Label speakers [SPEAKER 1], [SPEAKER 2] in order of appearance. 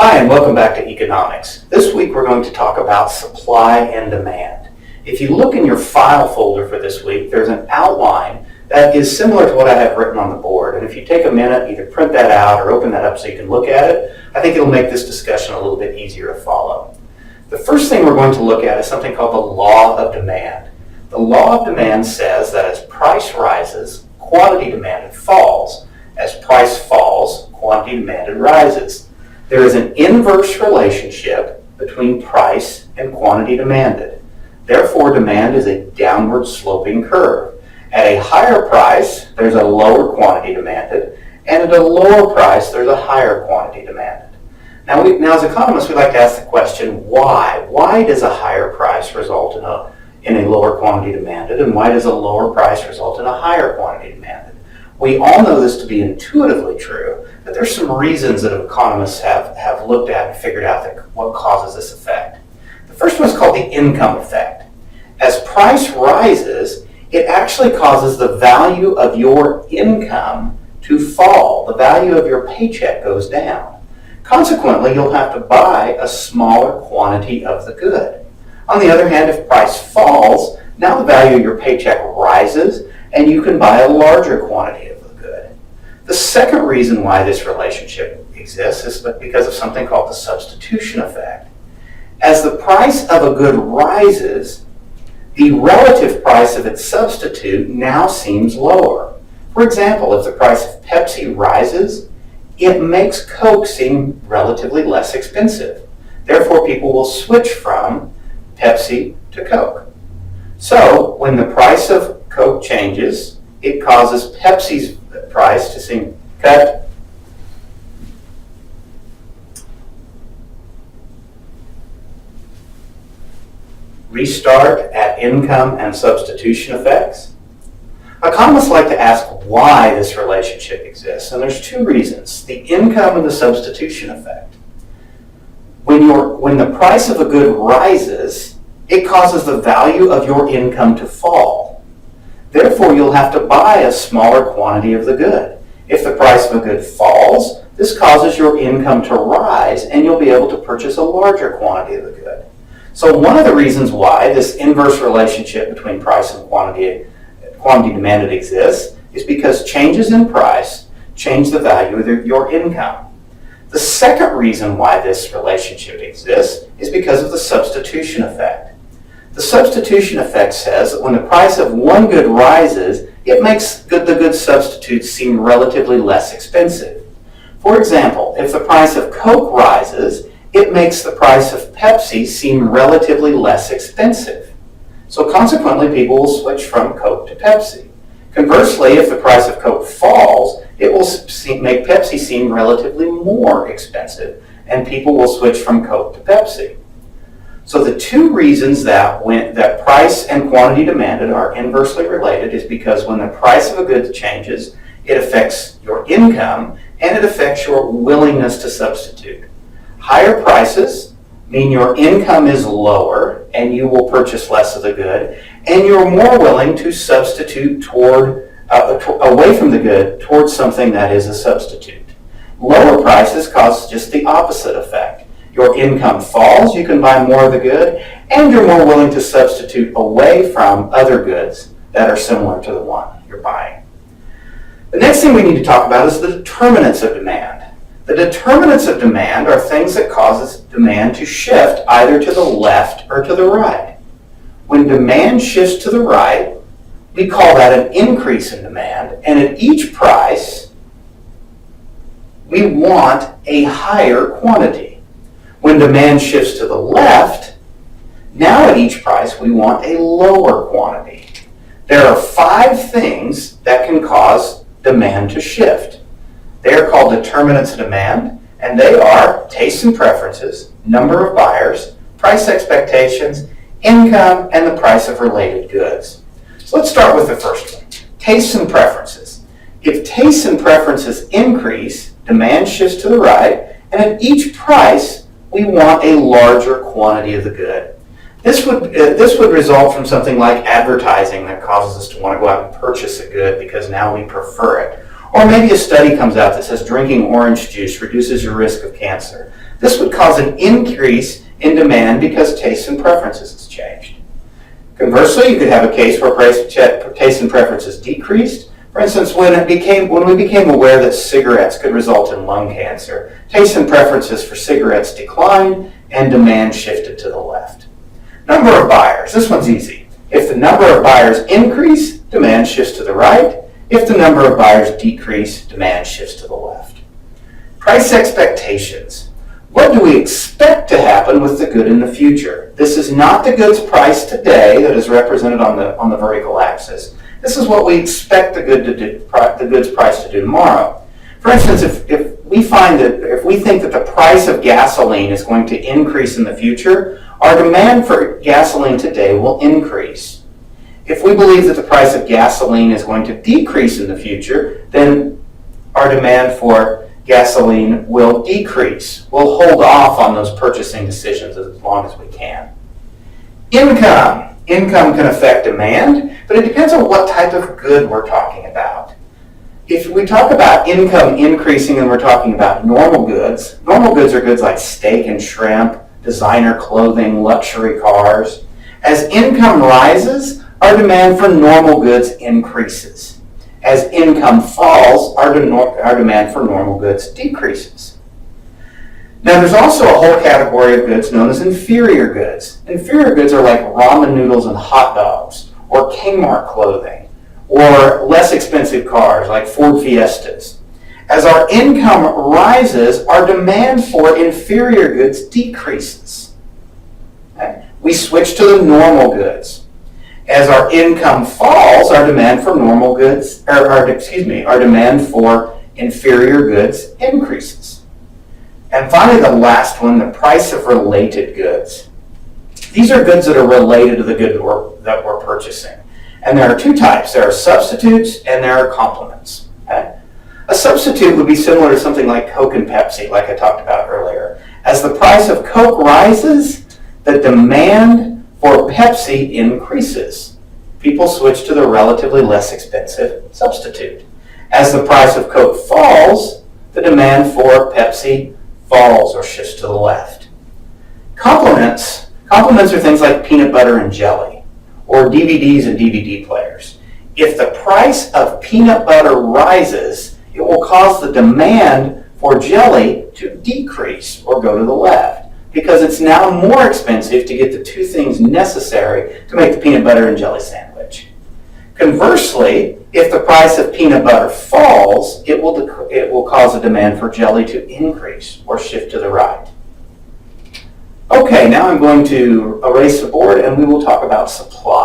[SPEAKER 1] Hi, and welcome back to Economics. This week we're going to talk about supply and demand. If you look in your file folder for this week, there's an outline that is similar to what I have written on the board. And if you take a minute, either print that out or open that up so you can look at it, I think it'll make this discussion a little bit easier to follow. The first thing we're going to look at is something called the law of demand. The law of demand says that as price rises, quantity demanded falls. As price falls, quantity demanded rises. There is an inverse relationship between price and quantity demanded. Therefore, demand is a downward sloping curve. At a higher price, there's a lower quantity demanded, and at a lower price, there's a higher quantity demanded. Now as economists, we like to ask the question, why? Why does a higher price result in a lower quantity demanded, and why does a lower price result in a higher quantity demanded? We all know this to be intuitively true, but there's some reasons that economists have looked at and figured out what causes this effect. The first one is called the income effect. As price rises, it actually causes the value of your income to fall. The value of your paycheck goes down. Consequently, you'll have to buy a smaller quantity of the good. On the other hand, if price falls, now the value of your paycheck rises and you can buy a larger quantity of the good. The second reason why this relationship exists is because of something called the substitution effect. As the price of a good rises, the relative price of its substitute now seems lower. For example, if the price of Pepsi rises, it makes Coke seem relatively less expensive. Therefore, people will switch from Pepsi to Coke. So, when the price of Coke changes, it causes Pepsi's price to seem cut. Restart at income and substitution effects. Economists like to ask why this relationship exists, and there's two reasons: the income and the substitution effect. When the price of a good rises, it causes the value of your income to fall. Therefore, you'll have to buy a smaller quantity of the good. If the price of a good falls, this causes your income to rise, and you'll be able to purchase a larger quantity of the good. So one of the reasons why this inverse relationship between price and quantity demanded exists is because changes in price change the value of your income. The second reason why this relationship exists is because of the substitution effect. The substitution effect says that when the price of one good rises, it makes the good substitutes seem relatively less expensive. For example, if the price of Coke rises, it makes the price of Pepsi seem relatively less expensive. So consequently, people will switch from Coke to Pepsi. Conversely, if the price of Coke falls, it will make Pepsi seem relatively more expensive, and people will switch from Coke to Pepsi. So the two reasons that price and quantity demanded are inversely related is because when the price of a good changes, it affects your income and it affects your willingness to substitute. Higher prices mean your income is lower and you will purchase less of the good, and you're more willing to substitute away from the good towards something that is a substitute. Lower prices cause just the opposite effect. Your income falls, you can buy more of the good, and you're more willing to substitute away from other goods that are similar to the one you're buying. The next thing we need to talk about is the determinants of demand. The determinants of demand are things that causes demand to shift either to the left or to the right. When demand shifts to the right, we call that an increase in demand, and at each price, we want a higher quantity. When demand shifts to the left, now at each price, we want a lower quantity. There are 5 things that can cause demand to shift. They are called determinants of demand, and they are tastes and preferences, number of buyers, price expectations, income, and the price of related goods. So let's start with the first one, tastes and preferences. If tastes and preferences increase, demand shifts to the right, and at each price, we want a larger quantity of the good. This would result from something like advertising that causes us to want to go out and purchase a good because now we prefer it. Or maybe a study comes out that says drinking orange juice reduces your risk of cancer. This would cause an increase in demand because tastes and preferences has changed. Conversely, you could have a case where tastes and preferences decreased. For instance, when we became aware that cigarettes could result in lung cancer, tastes and preferences for cigarettes declined and demand shifted to the left. Number of buyers. This one's easy. If the number of buyers increase, demand shifts to the right. If the number of buyers decrease, demand shifts to the left. Price expectations. What do we expect to happen with the good in the future? This is not the good's price today that is represented on the vertical axis. This is what we expect the good's price to do tomorrow. For instance, if we think that the price of gasoline is going to increase in the future, our demand for gasoline today will increase. If we believe that the price of gasoline is going to decrease in the future, then our demand for gasoline will decrease. We'll hold off on those purchasing decisions as long as we can. Income. Income can affect demand, but it depends on what type of good we're talking about. If we talk about income increasing and we're talking about normal goods are goods like steak and shrimp, designer clothing, luxury cars. As income rises, our demand for normal goods increases. As income falls, our demand for normal goods decreases. Now, there's also a whole category of goods known as inferior goods. Inferior goods are like ramen noodles and hot dogs, or Kmart clothing, or less expensive cars like Ford Fiestas. As our income rises, our demand for inferior goods decreases. Okay? We switch to the normal goods. As our income falls, our demand for our demand for inferior goods increases. And finally, the last one, the price of related goods. These are goods that are related to the good that we're purchasing. And there are two types. There are substitutes and there are complements. Okay? A substitute would be similar to something like Coke and Pepsi, like I talked about earlier. As the price of Coke rises, the demand for Pepsi increases. People switch to the relatively less expensive substitute. As the price of Coke falls, the demand for Pepsi falls or shifts to the left. Complements are things like peanut butter and jelly, or DVDs and DVD players. If the price of peanut butter rises, it will cause the demand for jelly to decrease or go to the left, because it's now more expensive to get the two things necessary to make the peanut butter and jelly sandwich. Conversely, if the price of peanut butter falls, it will cause the demand for jelly to increase or shift to the right. Okay, now I'm going to erase the board and we will talk about supply.